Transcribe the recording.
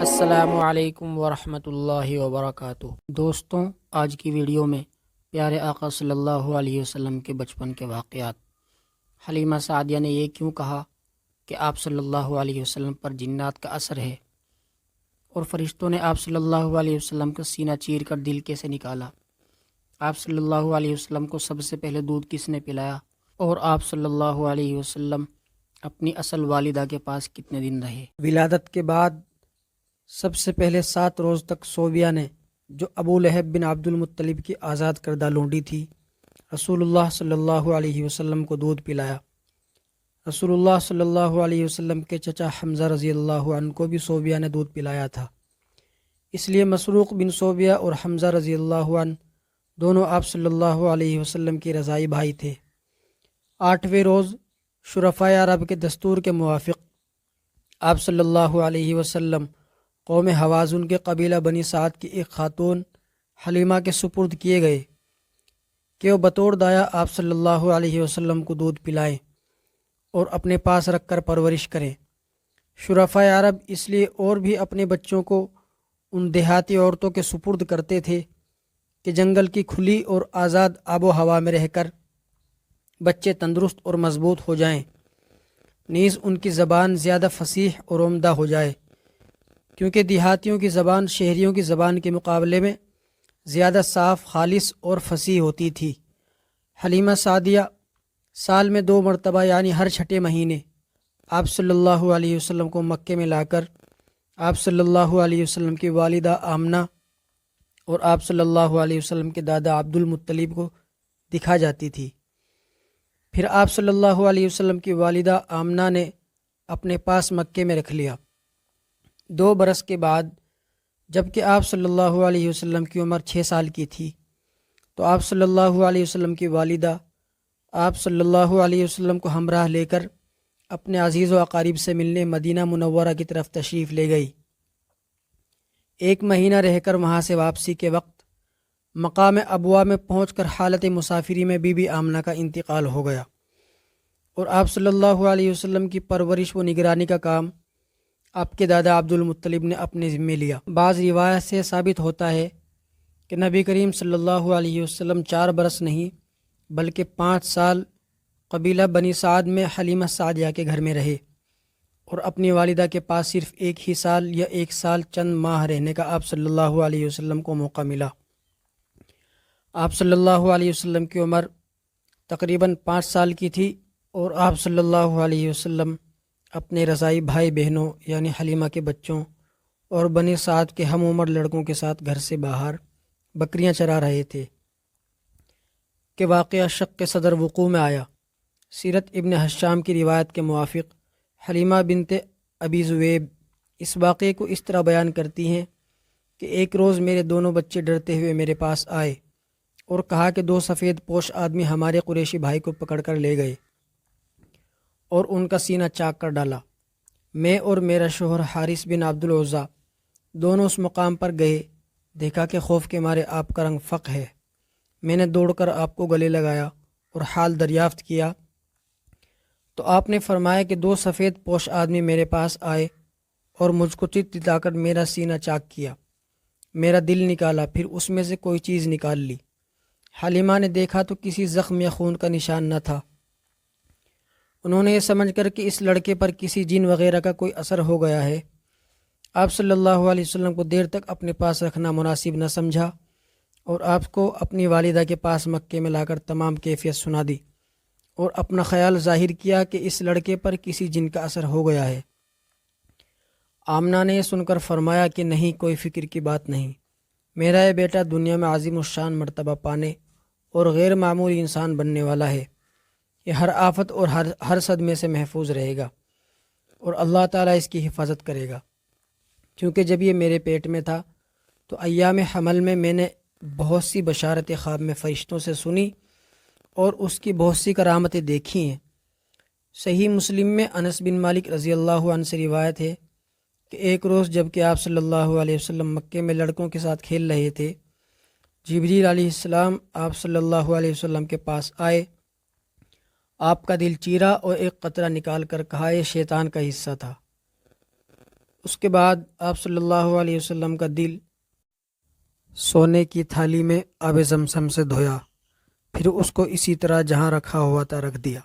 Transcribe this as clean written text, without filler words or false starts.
السلام علیکم ورحمۃ اللہ وبرکاتہ۔ دوستوں، آج کی ویڈیو میں پیارے آقا صلی اللہ علیہ وسلم کے بچپن کے واقعات۔ حلیمہ سعدیہ نے یہ کیوں کہا کہ آپ صلی اللہ علیہ وسلم پر جنات کا اثر ہے، اور فرشتوں نے آپ صلی اللہ علیہ وسلم کا سینہ چیر کر دل کیسے نکالا، آپ صلی اللہ علیہ وسلم کو سب سے پہلے دودھ کس نے پلایا، اور آپ صلی اللہ علیہ وسلم اپنی اصل والدہ کے پاس کتنے دن رہے۔ ولادت کے بعد سب سے پہلے 7 روز تک صوبیہ نے، جو ابو لہب بن عبد المطلب کی آزاد کردہ لونڈی تھی، رسول اللہ صلی اللہ علیہ وسلم کو دودھ پلایا۔ رسول اللہ صلی اللہ علیہ وسلم کے چچا حمزہ رضی اللہ عنہ کو بھی صوبیہ نے دودھ پلایا تھا، اس لیے مسروق بن صوبیہ اور حمزہ رضی اللہ عنہ دونوں آپ صلی اللہ علیہ وسلم کے رضائی بھائی تھے۔ 8ویں روز شرفائے عرب کے دستور کے موافق آپ صلی اللہ علیہ وسلم قوم حوازن کے قبیلہ بنی سعد کی ایک خاتون حلیمہ کے سپرد کیے گئے کہ وہ بطور دایا آپ صلی اللہ علیہ وسلم کو دودھ پلائیں اور اپنے پاس رکھ کر پرورش کریں۔ شرفائے عرب اس لیے اور بھی اپنے بچوں کو ان دیہاتی عورتوں کے سپرد کرتے تھے کہ جنگل کی کھلی اور آزاد آب و ہوا میں رہ کر بچے تندرست اور مضبوط ہو جائیں، نیز ان کی زبان زیادہ فصیح اور عمدہ ہو جائے، کیونکہ دیہاتیوں کی زبان شہریوں کی زبان کے مقابلے میں زیادہ صاف، خالص اور فصیح ہوتی تھی۔ حلیمہ سعدیہ سال میں 2 مرتبہ یعنی ہر چھٹے مہینے آپ صلی اللہ علیہ وسلم کو مکے میں لا کر آپ صلی اللہ علیہ وسلم کی والدہ آمنہ اور آپ صلی اللہ علیہ وسلم کے دادا عبد المطلب کو دکھا جاتی تھی۔ پھر آپ صلی اللہ علیہ وسلم کی والدہ آمنہ نے اپنے پاس مکے میں رکھ لیا۔ 2 برس کے بعد جب کہ آپ صلی اللہ علیہ وسلم کی عمر 6 سال کی تھی، تو آپ صلی اللہ علیہ وسلم کی والدہ آپ صلی اللہ علیہ وسلم کو ہمراہ لے کر اپنے عزیز و اقارب سے ملنے مدینہ منورہ کی طرف تشریف لے گئی۔ 1 مہینہ رہ کر وہاں سے واپسی کے وقت مقام ابوا میں پہنچ کر حالت مسافری میں بی بی آمنہ کا انتقال ہو گیا، اور آپ صلی اللہ علیہ وسلم کی پرورش و نگرانی کا کام آپ کے دادا عبد المطلب نے اپنے ذمے لیا۔ بعض روایت سے ثابت ہوتا ہے کہ نبی کریم صلی اللہ علیہ وسلم 4 برس نہیں بلکہ 5 سال قبیلہ بنی سعد میں حلیمہ سعدیہ کے گھر میں رہے، اور اپنی والدہ کے پاس صرف 1 ہی سال یا 1 سال چند ماہ رہنے کا آپ صلی اللہ علیہ وسلم کو موقع ملا۔ آپ صلی اللہ علیہ وسلم کی عمر تقریباً 5 سال کی تھی، اور آپ صلی اللہ علیہ وسلم اپنے رضائی بھائی بہنوں یعنی حلیمہ کے بچوں اور بنی سعد کے ہم عمر لڑکوں کے ساتھ گھر سے باہر بکریاں چرا رہے تھے کہ واقعہ شق صدر وقوع میں آیا۔ سیرت ابن حشام کی روایت کے موافق حلیمہ بنت ابی زویب اس واقعے کو اس طرح بیان کرتی ہیں کہ ایک روز میرے دونوں بچے ڈرتے ہوئے میرے پاس آئے اور کہا کہ 2 سفید پوش آدمی ہمارے قریشی بھائی کو پکڑ کر لے گئے اور ان کا سینہ چاک کر ڈالا۔ میں اور میرا شوہر حارث بن عبد العزیٰ دونوں اس مقام پر گئے، دیکھا کہ خوف کے مارے آپ کا رنگ فق ہے۔ میں نے دوڑ کر آپ کو گلے لگایا اور حال دریافت کیا، تو آپ نے فرمایا کہ 2 سفید پوش آدمی میرے پاس آئے اور مجھ کو چت دلا کر میرا سینہ چاک کیا، میرا دل نکالا، پھر اس میں سے کوئی چیز نکال لی۔ حلیمہ نے دیکھا تو کسی زخم یا خون کا نشان نہ تھا۔ انہوں نے یہ سمجھ کر کہ اس لڑکے پر کسی جن وغیرہ کا کوئی اثر ہو گیا ہے، آپ صلی اللہ علیہ وسلم کو دیر تک اپنے پاس رکھنا مناسب نہ سمجھا، اور آپ کو اپنی والدہ کے پاس مکے میں لا کر تمام کیفیت سنا دی اور اپنا خیال ظاہر کیا کہ اس لڑکے پر کسی جن کا اثر ہو گیا ہے۔ آمنہ نے یہ سن کر فرمایا کہ نہیں، کوئی فکر کی بات نہیں، میرا یہ بیٹا دنیا میں عظیم الشان مرتبہ پانے اور غیر معمولی انسان بننے والا ہے، یہ ہر آفت اور ہر صدمے سے محفوظ رہے گا، اور اللہ تعالیٰ اس کی حفاظت کرے گا، کیونکہ جب یہ میرے پیٹ میں تھا تو ایام حمل میں میں نے بہت سی بشارتیں خواب میں فرشتوں سے سنی اور اس کی بہت سی کرامتیں دیکھی ہیں۔ صحیح مسلم میں انس بن مالک رضی اللہ عنہ سے روایت ہے کہ ایک روز جب کہ آپ صلی اللہ علیہ وسلم مکے میں لڑکوں کے ساتھ کھیل رہے تھے، جبریل علیہ السلام آپ صلی اللہ علیہ وسلم کے پاس آئے، آپ کا دل چیرا اور ایک قطرہ نکال کر کہا یہ شیطان کا حصہ تھا، اس کے بعد آپ صلی اللہ علیہ وسلم کا دل سونے کی تھالی میں آب زمزم سے دھویا، پھر اس کو اسی طرح جہاں رکھا ہوا تھا رکھ دیا۔